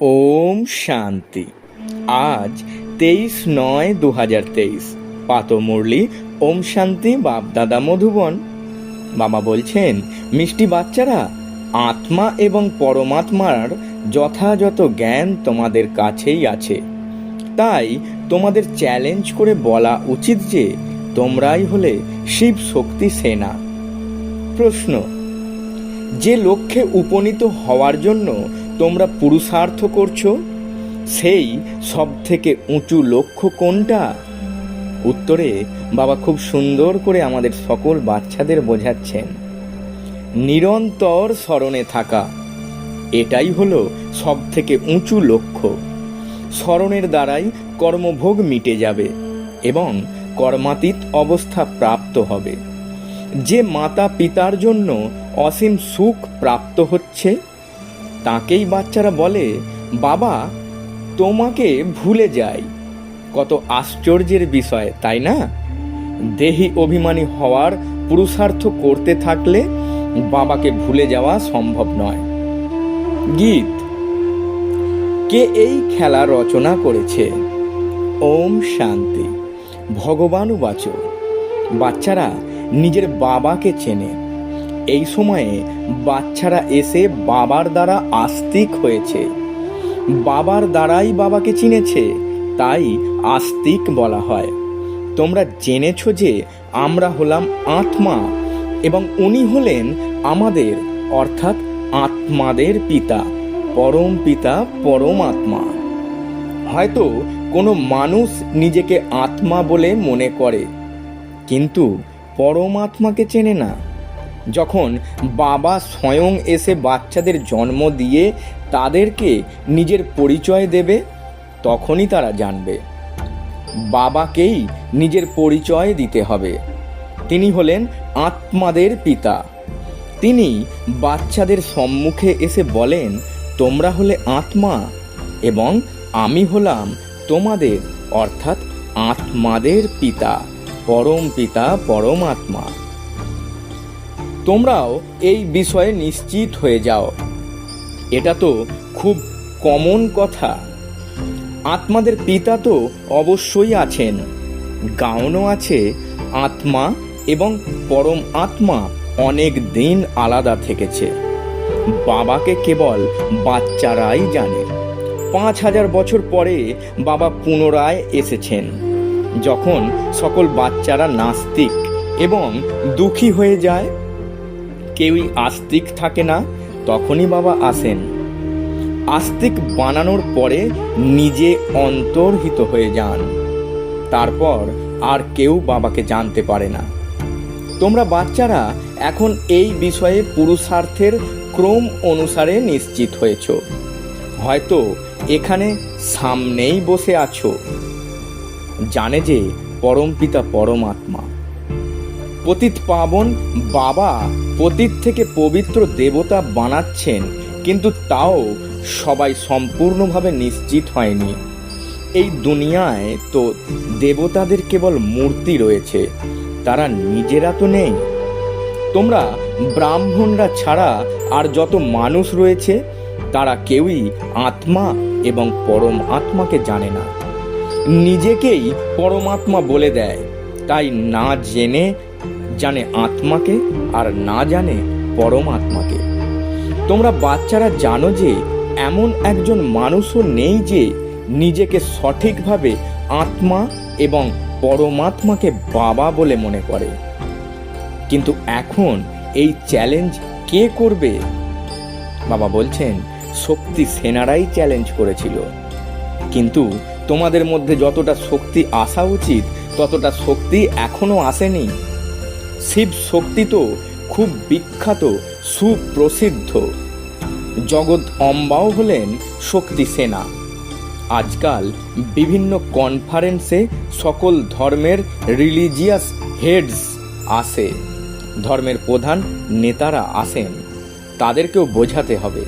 ওম শান্তি। আজ 23/9/2023। পাতো মুরলি ওম শান্তি বাপদাদা মধুবন। বাবা বলছেন, মিষ্টি বাচ্চারা, আত্মা এবং পরমাত্মার যথাযথ জ্ঞান তোমাদের কাছেই আছে। তাই তোমাদের চ্যালেঞ্জ করে বলা উচিত যে তোমরাই হলে শিব শক্তি সেনা। প্রশ্ন: যে লক্ষ্যে উপনীত হওয়ার জন্য তোমরা পুরুষার্থ করছো, সেই সব থেকে উঁচু লক্ষ্য কোনটা? উত্তরে বাবা খুব সুন্দর করে আমাদের সকল বাচ্চাদের বোঝাচ্ছেন, নিরন্তর স্মরণে থাকা। এটাই হলো সব থেকে উঁচু লক্ষ্য। স্মরণের দ্বারাই কর্মভোগ মিটে যাবে এবং কর্মাতীত অবস্থা প্রাপ্ত হবে। যে মাতা পিতার জন্য অসীম সুখ প্রাপ্ত হচ্ছে, তাকেই বাচ্চারা বলে, বাবা তোমাকে ভুলে যাই। কত আশ্চর্যের বিষয়, তাই না? দেহি অভিমানী হওয়ার পুরুষার্থ করতে থাকলে বাবাকে ভুলে যাওয়া সম্ভব নয়। গীত: কে এই খেলা রচনা করেছে? ওম শান্তি। ভগবানুবাচ। বাচ্চারা নিজের বাবাকে চেনে। এই সময়ে বাচ্চারা এসে বাবার দ্বারা আস্তিক হয়েছে, বাবার দ্বারাই বাবাকে চিনেছে, তাই আস্তিক বলা হয়। তোমরা জেনেছ যে আমরা হলাম আত্মা এবং উনি হলেন আমাদের অর্থাৎ আত্মাদের পিতা, পরম পিতা পরমাত্মা। হয়তো কোনো মানুষ নিজেকে আত্মা বলে মনে করে, কিন্তু পরমাত্মাকে চেনে না। যখন বাবা স্বয়ং এসে বাচ্চাদের জন্ম দিয়ে তাদেরকে নিজের পরিচয় দেবে, তখনই তারা জানবে। বাবাকেই নিজের পরিচয় দিতে হবে। তিনি হলেন আত্মাদের পিতা। তিনি বাচ্চাদের সম্মুখে এসে বলেন, তোমরা হলে আত্মা এবং আমি হলাম তোমাদের অর্থাৎ আত্মাদের পিতা, পরম পিতা পরমাত্মা। তোমরাও এই বিষয়ে নিশ্চিত হয়ে যাও। এটা তো খুব কমন কথা। আত্মাদের পিতা তো অবশ্যই আছেন। গাউনও আছে, আত্মা এবং পরম আত্মা অনেক দিন আলাদা থেকেছে। বাবাকে কেবল বাচ্চারাই জানে। 5000 বছর পরে বাবা পুনরায় এসেছেন। যখন সকল বাচ্চারা নাস্তিক এবং দুঃখী হয়ে যায়, কেউই আস্তিক থাকে না, তখনই বাবা আসেন। আস্তিক বানানোর পরে নিজে অন্তর্হিত হয়ে যান। তারপর আর কেউ বাবাকে জানতে পারে না। তোমরা বাচ্চারা এখন এই বিষয়ে পুরুষার্থের ক্রম অনুসারে নিশ্চিত হয়েছ। হয়তো এখানে সামনেই বসে আছো। জানে যে পরমপিতা পরমাত্মা। পতিত পাবন বাবা পতিত থেকে পবিত্র দেবতা বানাচ্ছেন, কিন্তু তাও সবাই সম্পূর্ণভাবে নিশ্চিত হয়নি। এই দুনিয়ায় তো দেবতাদের কেবল মূর্তি রয়েছে, তারা নিজেরা তো নেই। তোমরা ব্রাহ্মণরা ছাড়া আর যত মানুষ রয়েছে, তারা কেউই আত্মা এবং পরম আত্মাকে জানে না। নিজেকেই পরমাত্মা বলে দেয়, তাই না জেনে জানে আত্মাকে আর না জানে পরমাত্মাকে। তোমরা বাচ্চারা জানো যে এমন একজন মানুষও নেই যে নিজেকে সঠিকভাবে আত্মা এবং পরমাত্মাকে বাবা বলে মনে করে। কিন্তু এখন এই চ্যালেঞ্জ কে করবে? বাবা বলছেন, শক্তি সেনারাই চ্যালেঞ্জ করেছিল। কিন্তু তোমাদের মধ্যে যতটা শক্তি আসা উচিত ততটা শক্তি এখনো আসেনি। শিব শক্তি তো খুব বিখ্যাত, সুপ্রসিদ্ধ। জগৎ অম্বাও হলেন শক্তি সেনা। আজকাল বিভিন্ন কনফারেন্সে সকল ধর্মের রিলিজিয়াস হেডস আসে, ধর্মের প্রধান নেতারা আসেন। তাদেরকেও বোঝাতে হবে।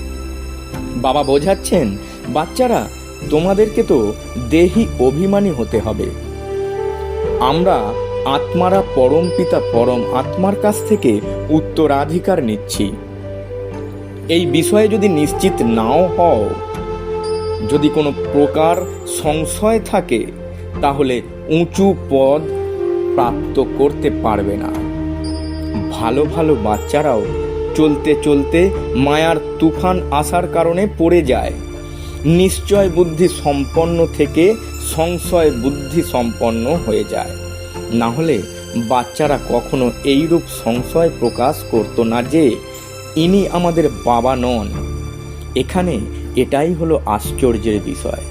বাবা বোঝাচ্ছেন, বাচ্চারা তোমাদেরকে তো দেহি অভিমানী হতে হবে। আমরা আত্মারা পরম পিতা পরম আত্মার কাছ থেকে উত্তরাধিকার নিচ্ছি। এই বিষয়ে যদি নিশ্চিত নাও হও, যদি কোনো প্রকার সংশয় থাকে তাহলে উঁচু পদ প্রাপ্ত করতে পারবে না। ভালো ভালো বাচ্চারাও চলতে চলতে মায়ার তুফান আসার কারণে পড়ে যায়। নিশ্চয় বুদ্ধি সম্পন্ন থেকে সংশয় বুদ্ধি সম্পন্ন হয়ে যায়। না হলে বাচ্চারা কখনো এইরূপ সংশয় প্রকাশ করতো না যে ইনি আমাদের বাবা নন। এখানে এটাই হলো আশ্চর্যের বিষয়।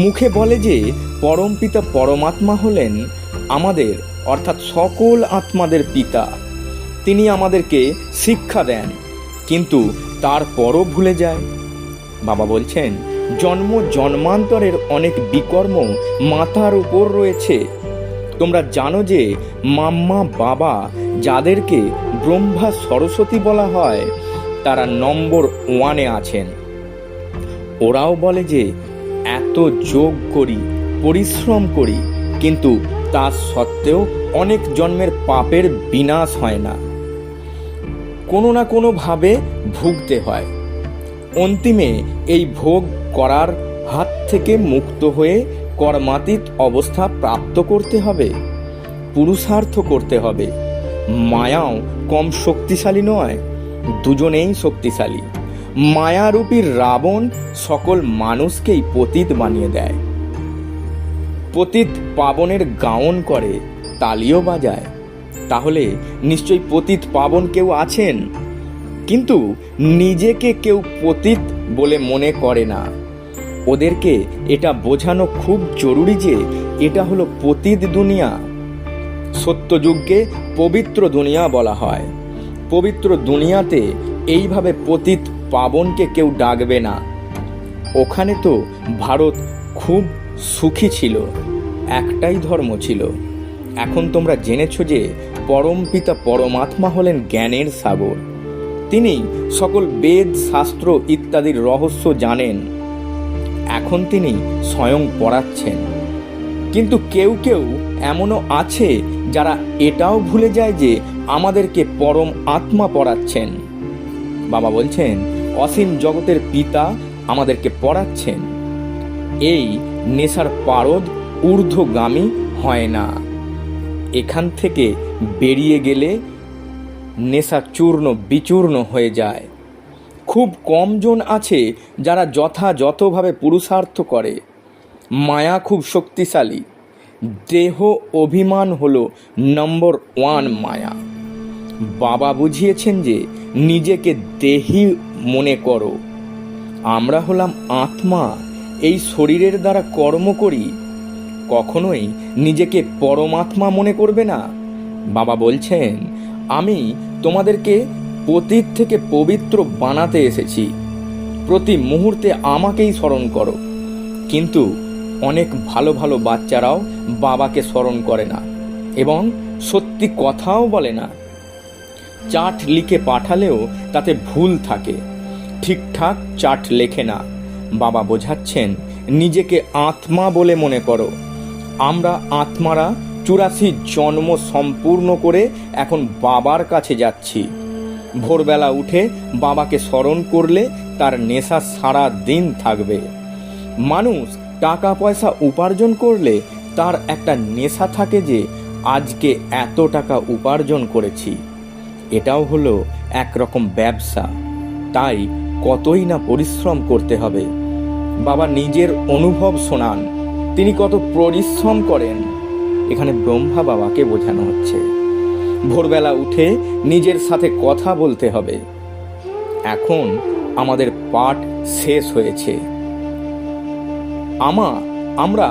মুখে বলে যে পরমপিতা পরমাত্মা হলেন আমাদের অর্থাৎ সকল আত্মাদের পিতা, তিনি আমাদেরকে শিক্ষা দেন, কিন্তু তারপরও ভুলে যায়। বাবা বলছেন জন্ম জন্মান্তরের অনেক বিকর্ম মাথার উপর রয়েছে। তোমরা জানো যে মাম্মা বাবা যাদেরকে ব্রহ্মা সরস্বতী বলা হয় তারা নম্বর 1-এ আছেন। ওরাও বলে যে এত যোগ করি, পরিশ্রম করি, কিন্তু তা সত্ত্বেও অনেক জন্মের পাপের বিনাশ হয় না, কোনো না কোনোভাবে ভুগতে হয়। অন্তিমে এই ভোগ করার হাত থেকে মুক্ত হয়ে কর্মাতীত অবস্থা প্রাপ্ত করতে হবে, পুরুষার্থ করতে হবে। মায়াও কম শক্তিশালী নয়, দুজনেই শক্তিশালী। মায়ারূপী রাবণ সকল মানুষকেই পতিত বানিয়ে দেয়। পতিত পাবনের গায়ন করে, তালিও বাজায়। তাহলে নিশ্চয়ই পতিত পাবন কেউ আছেন, কিন্তু নিজেকে কেউ পতিত বলে মনে করে না। ওদেরকে এটা বোঝানো খুব জরুরি যে এটা হলো পতিত দুনিয়া। সত্যযুগকে পবিত্র দুনিয়া বলা হয়। পবিত্র দুনিয়াতে এইভাবে পতিত পাবনকে কেউ ডাকবে না। ওখানে তো ভারত খুব সুখী ছিল, একটাই ধর্ম ছিল। এখন তোমরা জেনেছ যে পরমপিতা পরমাত্মা হলেন জ্ঞানের সাগর। তিনি সকল বেদ শাস্ত্র ইত্যাদির রহস্য জানেন। এখন তিনি স্বয়ং পড়াচ্ছেন। কিন্তু কেউ কেউ এমনও আছে যারা এটাও ভুলে যায় যে আমাদেরকে পরম আত্মা পড়াচ্ছেন। বাবা বলছেন অসীম জগতের পিতা আমাদেরকে পড়াচ্ছেন। এই নেশার পারদ ঊর্ধ্বগামী হয় না। এখান থেকে বেরিয়ে গেলে নেশা চূর্ণ বিচূর্ণ হয়ে যায়। খুব কম জন আছে যারা যথাযথভাবে পুরুষার্থ করে। মায়া খুব শক্তিশালী। দেহ অভিমান হলো নম্বর 1 মায়া। বাবা বুঝিয়েছেন যে নিজেকে দেহি মনে করো। আমরা হলাম আত্মা, এই শরীরের দ্বারা কর্ম করি। কখনোই নিজেকে পরমাত্মা মনে করবে না। বাবা বলছেন আমি তোমাদেরকে পতিত থেকে পবিত্র বানাতে এসেছি। প্রতি মুহূর্তে আমাকেই স্মরণ করো। কিন্তু অনেক ভালো ভালো বাচ্চারাও বাবাকে স্মরণ করে না এবং সত্যি কথাও বলে না। চার্ট লিখে পাঠালেও তাতে ভুল থাকে, ঠিকঠাক চার্ট লেখে না। বাবা বোঝাচ্ছেন নিজেকে আত্মা বলে মনে করো। আমরা আত্মারা 84 জন্ম সম্পূর্ণ করে এখন বাবার কাছে যাচ্ছি। ভোরবেলা উঠে বাবাকে স্মরণ করলে তার নেশা সারা দিন থাকবে। মানুষ টাকা পয়সা উপার্জন করলে তার একটা নেশা থাকে যে আজকে এত টাকা উপার্জন করেছি। এটাও হলো একরকম ব্যবসা। তাই কতই না পরিশ্রম করতে হবে। বাবা নিজের অনুভব শোনান, তিনি কত পরিশ্রম করেন। এখানে ব্রহ্মা বাবাকে বোঝানো হচ্ছে। ভোরবেলা উঠে নিজের সাথে কথা বলতে হবে। এখন আমাদের পাঠ শেষ হয়েছে। আমরা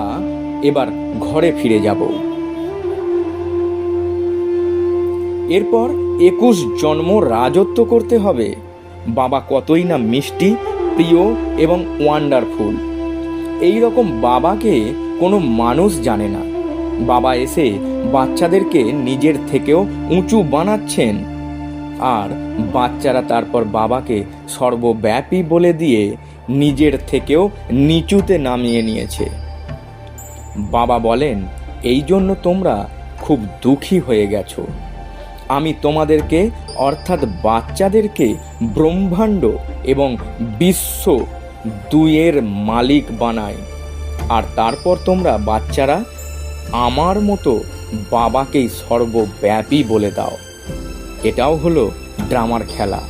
এবার ঘরে ফিরে যাব। এরপর 21 জন্ম রাজত্ব করতে হবে। বাবা কতই না মিষ্টি, প্রিয় এবং ওয়ান্ডারফুল। এই রকম বাবাকে কোনো মানুষ জানে না। বাবা এসে বাচ্চাদেরকে নিজের থেকেও উঁচু বানাচ্ছেন, আর বাচ্চারা তারপর বাবাকে সর্বব্যাপী বলে দিয়ে নিজের থেকেও নিচুতে নামিয়ে নিয়েছে। বাবা বলেন এই জন্য তোমরা খুব দুঃখী হয়ে গেছো। আমি তোমাদেরকে অর্থাৎ বাচ্চাদেরকে ব্রহ্মাণ্ড এবং বিশ্ব দুইয়ের মালিক বানায়, আর তারপর তোমরা বাচ্চারা আমার মতো বাবাকেই সর্বব্যাপী বলে দাও। এটাও হলো ড্রামার খেলা।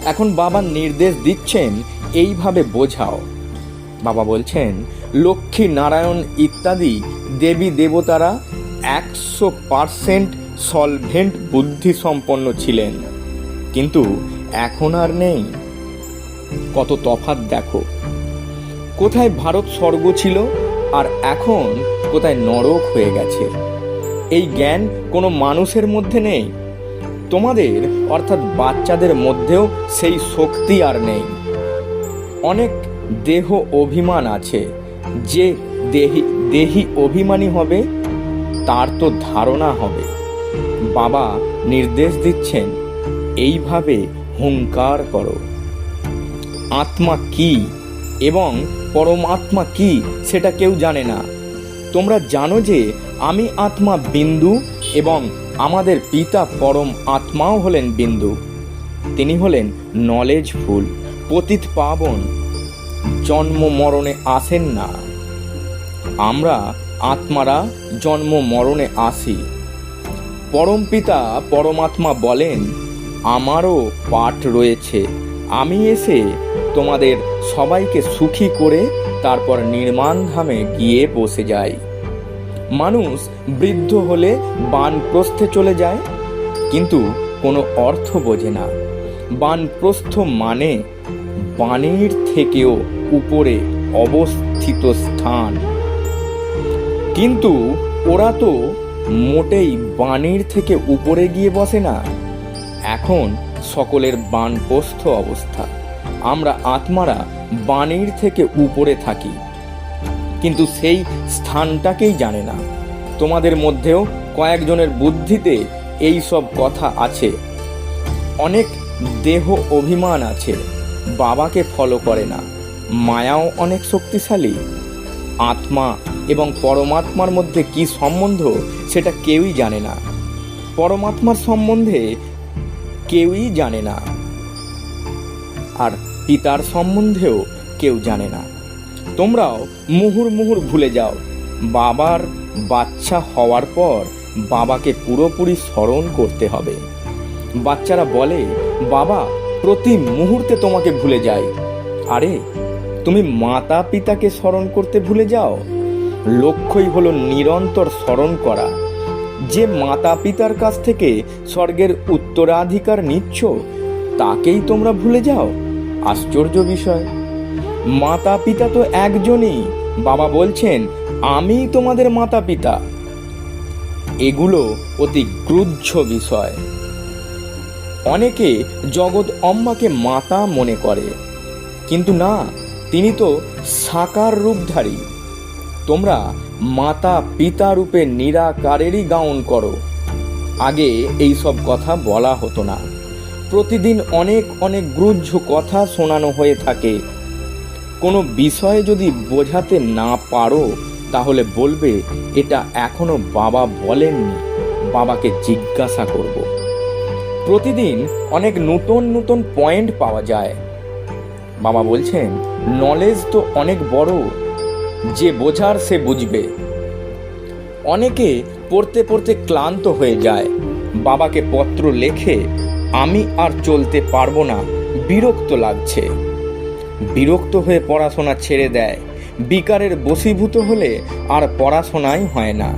এখন বাবা নির্দেশ দিচ্ছেন, এইভাবে বোঝাও। বাবা বলছেন, লক্ষ্মী নারায়ণ ইত্যাদি দেবী দেবতারা 100% সলভেন্ট বুদ্ধি সম্পন্ন ছিলেন, কিন্তু এখন আর নেই। কত তফাৎ দেখো। কোথায় ভারত স্বর্গ ছিল, আর এখন কোথায় নরক হয়ে গেছে। এই জ্ঞান কোনো মানুষের মধ্যে নেই। তোমাদের অর্থাৎ বাচ্চাদের মধ্যেও সেই শক্তি আর নেই। অনেক দেহ অভিমান আছে। যে দেহি অভিমানী হবে তার তো ধারণা হবে। বাবা নির্দেশ দিচ্ছেন, এইভাবে হুঙ্কার করো। আত্মা কি এবং পরমাত্মা কি সেটা কেউ জানে না। তোমরা জানো যে আমি আত্মা বিন্দু এবং আমাদের পিতা পরম আত্মাও হলেন বিন্দু। তিনি হলেন নলেজফুল, পতিত পাবন, জন্ম মরণে আসেন না। আমরা আত্মারা জন্ম মরণে আসি। পরম পিতা পরমাত্মা বলেন, আমারও পাঠ রয়েছে। আমি এসে তোমাদের সবাইকে সুখী করে তারপর নির্মাণ ধামে গিয়ে বসে যাই। মানুষ বৃদ্ধ হলে বানপ্রস্থে চলে যায়, কিন্তু কোনো অর্থ বোঝে না। বানপ্রস্থ মানে বাণীর থেকেও উপরে অবস্থিত স্থান, কিন্তু ওরা তো মোটেই বাণীর থেকে উপরে গিয়ে বসে না। এখন সকলের বানপ্রস্থ অবস্থা। আমরা আত্মারা বাণীর থেকে উপরে থাকি, কিন্তু সেই স্থানটাকেই জানে না। তোমাদের মধ্যেও কয়েকজনের বুদ্ধিতে এই সব কথা আছে। অনেক দেহ অভিমান আছে, বাবাকে ফলো করে না। মায়াও অনেক শক্তিশালী। আত্মা এবং পরমাত্মার মধ্যে কি সম্বন্ধ সেটা কেউই জানে না। পরমাত্মার সম্বন্ধে কেউই জানে না, আর পিতার সম্বন্ধেও কেউ জানে না। তোমরাও মুহুর্মুহুর ভুলে যাও। বাবার বাচ্চা হওয়ার পর বাবাকে পুরোপুরি স্মরণ করতে হবে। বাচ্চারা বলে, বাবা প্রতি মুহূর্তে তোমাকে ভুলে যায়। আরে তুমি মাতা পিতাকে স্মরণ করতে ভুলে যাও। লক্ষ্যই হলো নিরন্তর স্মরণ করা। যে মাতা পিতার কাছ থেকে স্বর্গের উত্তরাধিকার নিচ্ছ তাকেই তোমরা ভুলে যাও। আশ্চর্য বিষয়। মাতা পিতা তো একজনই। বাবা বলছেন, আমি তোমাদের মাতা পিতা। এগুলো অতি ক্রুদ্ধ বিষয়। অনেকে জগৎ অম্মাকে মাতা মনে করে, কিন্তু না, তিনি তো সাকার রূপধারী। তোমরা মাতা পিতা রূপে নিরাকারেরই গাউন করো। আগে এই সব কথা বলা হতো না। প্রতিদিন অনেক অনেক গ্রুহ্য কথা শোনানো হয়ে থাকে। কোনো বিষয়ে যদি বোঝাতে না পারো তাহলে বলবে, এটা এখনো বাবা বলেননি, বাবাকে জিজ্ঞাসা করব। প্রতিদিন অনেক নতুন নতুন পয়েন্ট পাওয়া যায়। বাবা বলছেন, নলেজ তো অনেক বড়, যে বোঝার সে বুঝবে। অনেকে পড়তে পড়তে ক্লান্ত হয়ে যায়। বাবাকে পত্র লেখে, আমি আর চলতে পারবো না, বিরক্ত লাগছে। বিরক্ত হয়ে পড়াশোনা ছেড়ে দেয়। বিকারের বশীভূত হলে আর পড়াশোনাই হয় না।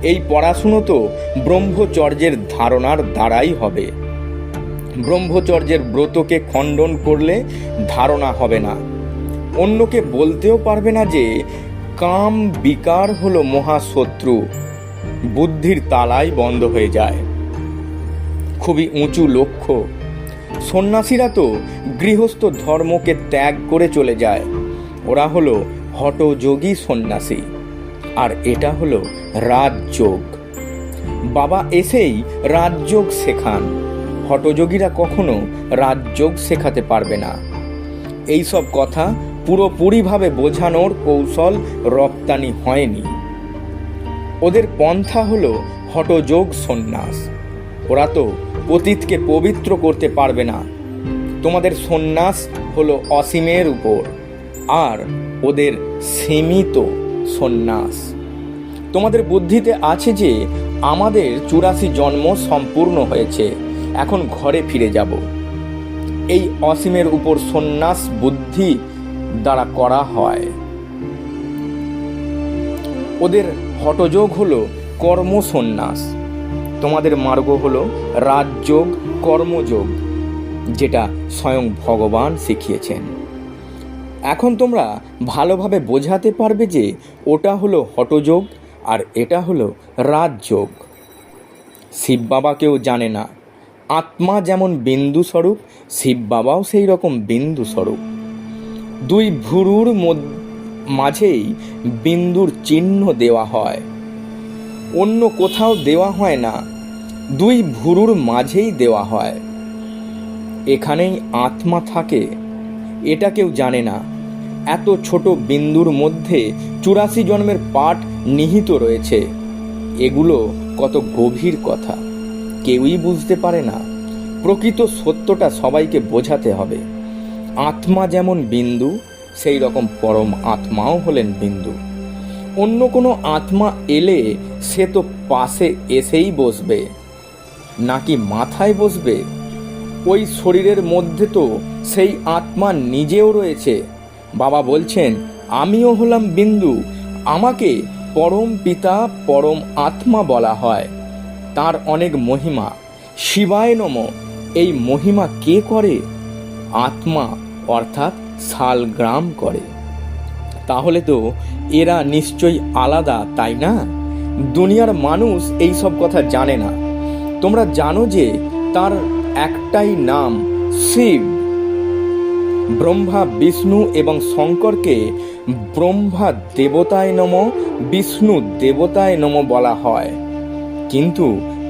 এই পড়াশুনো তো ব্রহ্মচর্যের ধারণার দ্বারাই হবে। ব্রহ্মচর্যের ব্রতকে খণ্ডন করলে ধারণা হবে না। অন্যকে বলতেও পারবে না যে কাম বিকার হলো মহাশত্রু। বুদ্ধির তালাই বন্ধ হয়ে যায়। খুবই উঁচু লক্ষ্য। সন্ন্যাসীরা তো গৃহস্থ ধর্মকে ত্যাগ করে চলে যায়। ওরা হলো হঠযোগী সন্ন্যাসী, আর এটা হলো রাজযোগ। বাবা এসেই রাজযোগ শেখান। হঠযোগীরা কখনো রাজযোগ শেখাতে পারবে না। এই সব কথা পুরোপুরিভাবে বোঝানোর কৌশল রপ্তানি হয়নি। ওদের পন্থা হলো হঠযোগ সন্ন্যাস। ওরা তো পতিতকে পবিত্র করতে পারবে না। তোমাদের সন্ন্যাস হলো অসীমের উপর, আর ওদের সীমিত সন্ন্যাস। তোমাদের বুদ্ধিতে আছে যে আমাদের 84 জন্ম সম্পূর্ণ হয়েছে, এখন ঘরে ফিরে যাব। এই অসীমের উপর সন্ন্যাস বুদ্ধি দ্বারা করা হয়। ওদের হঠযোগ হলো কর্ম সন্ন্যাস। তোমাদের মার্গ হলো রাজযোগ, কর্মযোগ, যেটা স্বয়ং ভগবান শিখিয়েছেন। এখন তোমরা ভালোভাবে বোঝাতে পারবে যে ওটা হলো হঠযোগ আর এটা হলো রাজযোগ। শিব বাবা কেউ জানে না, আত্মা যেমন বিন্দু স্বরূপ, শিব বাবাও সেই রকম বিন্দু স্বরূপ। দুই ভুরুর মাঝেই বিন্দুর চিহ্ন দেওয়া হয়, অন্য কোথাও দেওয়া হয় না, দুই ভুরুর মাঝেই দেওয়া হয়। এখানেই আত্মা থাকে, এটা কেউ জানে না। এত ছোট বিন্দুর মধ্যে 84 জন্মের পাঠ নিহিত রয়েছে। এগুলো কত গভীর কথা, কেউই বুঝতে পারে না। প্রকৃত সত্যটা সবাইকে বোঝাতে হবে। আত্মা যেমন বিন্দু, সেই রকম পরম আত্মাও হলেন বিন্দু। অন্য কোনো আত্মা এলে সে তো পাশে এসেই বসবে, নাকি মাথায় বসবে? ওই শরীরের মধ্যে তো সেই আত্মা নিজেও রয়েছে। বাবা বলছেন, আমিও হলাম বিন্দু, আমাকে পরম পিতা, পরম আত্মা বলা হয়। তার অনেক মহিমা। শিবায় নমঃ। এই মহিমা কে করে? আত্মা, অর্থাৎ শালগ্রাম করে। তাহলে তো এরা নিশ্চয়ই আলাদা, তাই না? দুনিয়ার মানুষ এই সব কথা জানে না। তোমরা জানো যে তার একটাই নাম শিব। ব্রহ্মা, বিষ্ণু এবং শঙ্করকে ব্রহ্মা দেবতায় নমঃ, বিষ্ণু দেবতায় নমঃ বলা হয়, কিন্তু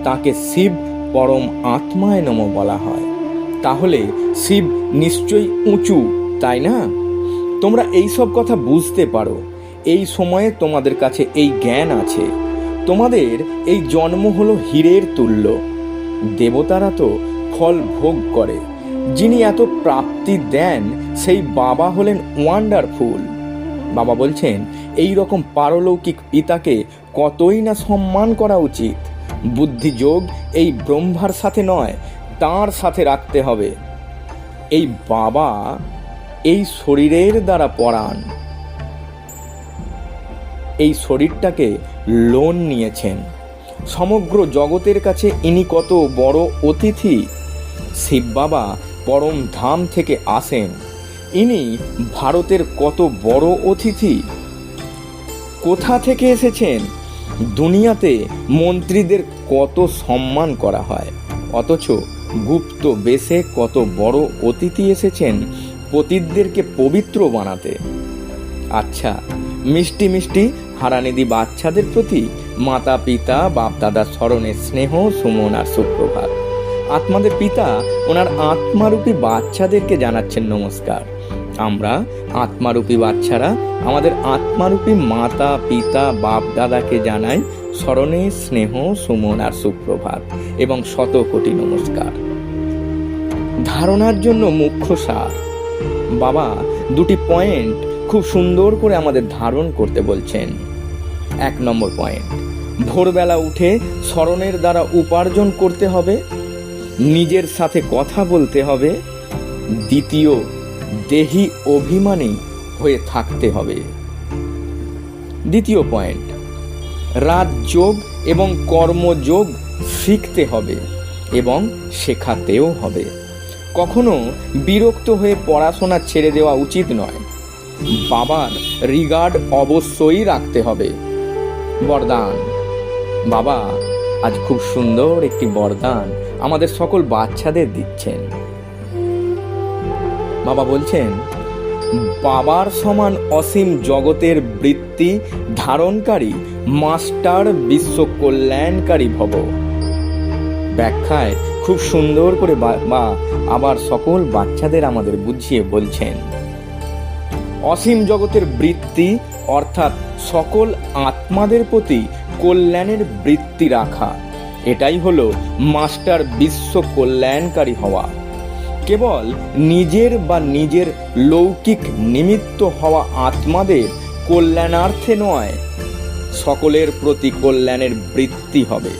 তাকে শিব পরম আত্মায় নমঃ বলা হয়। তাহলে শিব নিশ্চয়ই উঁচু, তাই না? তোমরা এই সব কথা বুঝতে পারো। এই সময়ে তোমাদের কাছে এই জ্ঞান আছে। তোমাদের এই জন্ম হলো হীরের তুল্য। দেবতারা তো ফল ভোগ করে। যিনি এত প্রাপ্তি দেন সেই বাবা হলেন ওয়ান্ডারফুল। বাবা বলছেন, এই রকম পারলৌকিক পিতাকে কতই না সম্মান করা উচিত। বুদ্ধিযোগ এই ব্রহ্মার সাথে নয়, তাঁর সাথে রাখতে হবে। এই বাবা এই শরীরের দ্বারা পড়ান। এই শরীরটাকে লোন নিয়েছেন। সমগ্র জগতের কাছে ইনি কত বড় অতিথি। শিব বাবা পরম ধাম থেকে আসেন। ইনি ভারতের কত বড় অতিথি। কোথা থেকে এসেছেন? দুনিয়াতে মন্ত্রীদের কত সম্মান করা হয়, অথচ গুপ্ত বেশে কত বড় অতিথি এসেছেন পতিতদেরকে পবিত্র বানাতে। আচ্ছা, মিষ্টি মিষ্টি হারানিধি বাচ্চাদের প্রতি মাতা পিতা বাপ দাদার স্মরণে স্নেহ, সুমন আর সুপ্রভাত। আত্মাদের পিতা ওনার আত্মারূপী বাচ্চাদেরকে জানাচ্ছেন নমস্কার। আমরা আত্মারূপী বাচ্চারা আমাদের আত্মারূপী মাতা পিতা বাপ দাদাকে জানাই স্মরণে স্নেহ, সুমন আর সুপ্রভাত এবং শত কোটি নমস্কার। ধারণার জন্য মুখ্য সার। বাবা দুটি পয়েন্ট খুব সুন্দর করে আমাদের ধারণ করতে বলছেন। 1 নম্বর পয়েন্ট, ভোরবেলা উঠে স্মরণের দ্বারা উপার্জন করতে হবে, নিজের সাথে কথা বলতে হবে। দ্বিতীয়, দেহি অভিমানী হয়ে থাকতে হবে। দ্বিতীয় পয়েন্ট, রাজযোগ এবং কর্মযোগ শিখতে হবে এবং শেখাতেও হবে। কখনো বিরক্ত হয়ে পড়াশোনা ছেড়ে দেওয়া উচিত নয়। বাবার রিগার্ড অবশ্যই রাখতে হবে। বরদান। বাবা আজ খুব সুন্দর একটি বরদান আমাদের সকল বাচ্চাদের দিচ্ছেন। বাবা বলছেন, বাবার সমান অসীম জগতের বৃত্তি ধারণকারী মাস্টার বিশ্ব কল্যাণকারী ভব। ব্যাখ্যায় খুব সুন্দর করে বাবা আবার সকল বাচ্চাদের আমাদের বুঝিয়ে বলছেন, অসীম জগতের বৃত্তি অর্থাৎ সকল আত্মাদের প্রতি কল্যাণের বৃত্তি রাখা, এটাই হলো মাস্টার বিশ্ব কল্যাণকারী হওয়া। কেবল নিজের বা নিজের লৌকিক নিমিত্ত হওয়া আত্মাদের কল্যাণার্থে নয়, সকলের প্রতি কল্যাণের বৃত্তি হবে।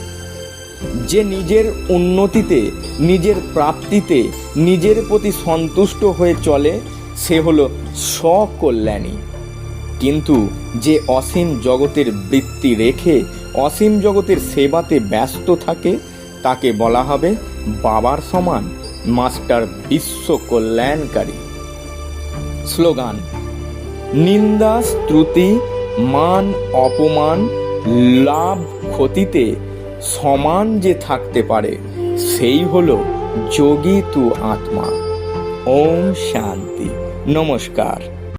যে নিজের উন্নতিতে, নিজের প্রাপ্তিতে, নিজের প্রতি সন্তুষ্ট হয়ে চলে, সে হলো স্বকল্যাণী। কিন্তু যে অসীম জগতের বৃত্তি রেখে অসীম জগতের সেবাতে ব্যস্ত থাকে, তাকে বলা হবে বাবার সমান মাস্টার বিশ্ব কল্যাণকারী। স্লোগান: নিন্দা স্তুতি মান অপমান লাভ ক্ষতিতে সমান যে থাকতে পারে, সেই হলো যোগী তু আত্মা। ওম শান্তি। নমস্কার।